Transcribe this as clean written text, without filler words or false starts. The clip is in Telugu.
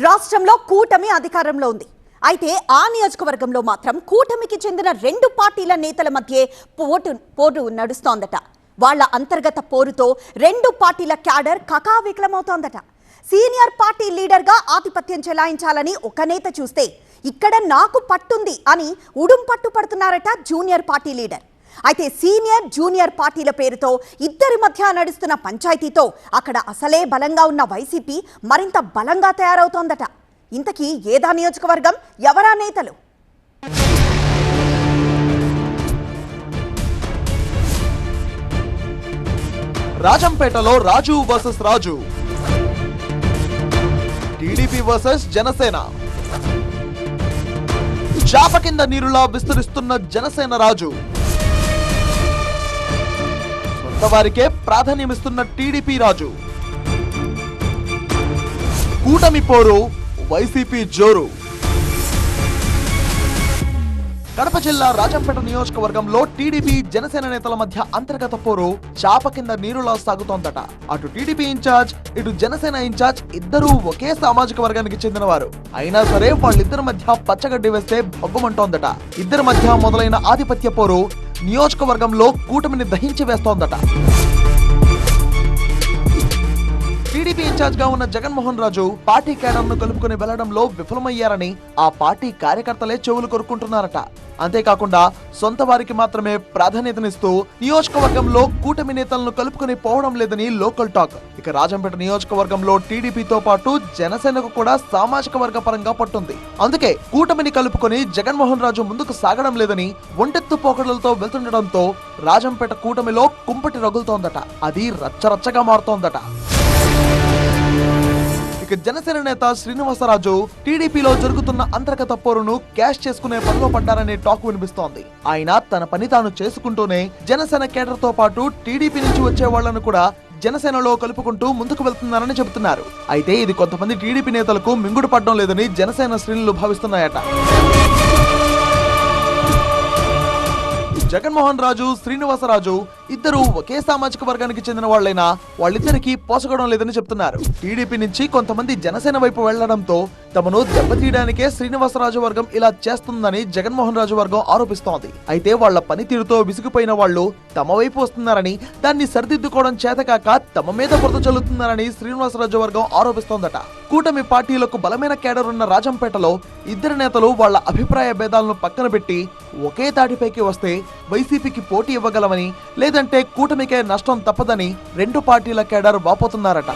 రాష్ట్రంలో కూటమి అధికారంలో ఉంది. అయితే ఆ నియోజకవర్గంలో మాత్రం కూటమికి చెందిన రెండు పార్టీల నేతల మధ్య పోరు నడుస్తోందట. వాళ్ళ అంతర్గత పోరుతో రెండు పార్టీల క్యాడర్ కకావికలమవుతోందట. సీనియర్ పార్టీ లీడర్గా ఆధిపత్యం చెలాయించాలని ఒక నేత చూస్తే ఇక్కడ నాకు పట్టుంది అని ఉడుం పట్టు పడుతున్నారట జూనియర్ పార్టీ లీడర్. అయితే సీనియర్ జూనియర్ పార్టీల పేరుతో ఇద్దరి మధ్య నడుస్తున్న పంచాయతీతో అక్కడ అసలే బలంగా ఉన్న వైసీపీ మరింత బలంగా తయారవుతోందట. ఇంతకీ ఏదా నియోజకవర్గం, ఎవరా నేతలు? రాజంపేటలో రాజు వర్సెస్ రాజు, టీడీపీ వర్సెస్ జనసేన. చాప కింద నీరులా విస్తరిస్తున్న జనసేన రాజు, సొంత వారికే ప్రాధాన్యమిస్తున్న టీడీపీ రాజు. కూటమి పోరు, వైసీపీ జోరు. కడప జిల్లా రాజంపేట నియోజకవర్గంలో టీడీపీ జనసేన నేతల మధ్య అంతర్గత పోరు చాప కింద నీరులా సాగుతోందట. అటు టీడీపీ ఇన్ఛార్జ్, ఇటు జనసేన ఇన్ఛార్జ్ ఇద్దరూ ఒకే సామాజిక వర్గానికి చెందినవారు. అయినా సరే వాళ్ళిద్దరి మధ్య పచ్చగడ్డి వేస్తే భగ్గుమంటోందట. ఇద్దరి మధ్య మొదలైన ఆధిపత్య పోరు నియోజకవర్గంలో కూటమిని దహించి వేస్తోందట. టీడీపీ ఇన్ఛార్జ్ గా ఉన్న జగన్మోహన్ రాజు పార్టీ క్యాడర్ ను కలుపుకుని వెళ్లడంలో విఫలమయ్యారని ఆ పార్టీ కార్యకర్తలే చెవులు కొరుక్కుంటున్నారట. అంతేకాకుండా సొంత వారికి మాత్రమే ప్రాధాన్యతనిస్తూ నియోజకవర్గంలో కూటమి నేతలను కలుపుకుని పోవడం లేదని లోకల్ టాక్. ఇక రాజంపేట నియోజకవర్గంలో టీడీపీతో పాటు జనసేనకు కూడా సామాజిక వర్గ పరంగా పట్టుంది. అందుకే కూటమిని కలుపుకొని జగన్మోహన్ రాజు ముందుకు సాగడం లేదని ఒంటెత్తు పోకడలతో వెళ్తుండటంతో రాజంపేట కూటమిలో కుంపటి రగులుతోందట. అది రచ్చరచ్చగా మారుతోందట. ఇక జనసేన నేత శ్రీనివాసరాజు టీడీపీలో జరుగుతున్న అంతర్గత పోరును క్యాష్ చేసుకునే పనిలో పడ్డారనే టాక్ వినిపిస్తోంది. ఆయన తన పని తాను చేసుకుంటూనే జనసేన కేడర్ తో పాటు టీడీపీ నుంచి వచ్చే వాళ్లను కూడా జనసేనలో కలుపుకుంటూ ముందుకు వెళ్తున్నారని చెబుతున్నారు. అయితే ఇది కొంతమంది టీడీపీ నేతలకు మింగుడు పడడం లేదని జనసేన శ్రేణులు భావిస్తున్నాయట. జగన్మోహన్ రాజు, శ్రీనివాసరాజు ఇద్దరు ఒకే సామాజిక వర్గానికి చెందిన వాళ్లైనా వాళ్ళిద్దరికీ పోసగడం లేదని చెప్తున్నారు. టీడీపీ నుంచి కొంతమంది జనసేన వైపు వెళ్లడంతో తమను దెబ్బతీయడానికే శ్రీనివాసరాజు వర్గం ఇలా చేస్తుందని జగన్మోహన్ రాజు వర్గం ఆరోపిస్తోంది. అయితే వాళ్ల పనితీరుతో విసిగిపోయిన వాళ్లు తమ వైపు వస్తున్నారని, దాన్ని సరిదిద్దుకోవడం చేతకాక తమ మీద బురద చల్లుతున్నారని శ్రీనివాసరాజు వర్గం ఆరోపిస్తోందట. కూటమి పార్టీలకు బలమైన కేడర్ ఉన్న రాజంపేటలో ఇద్దరు నేతలు వాళ్ల అభిప్రాయ భేదాలను పక్కన పెట్టి ఒకే తాటిపైకి వస్తే వైసీపీకి పోటీ ఇవ్వగలమని, లేదంటే కూటమికే నష్టం తప్పదని రెండు పార్టీల కేడర్ వాపోతున్నారట.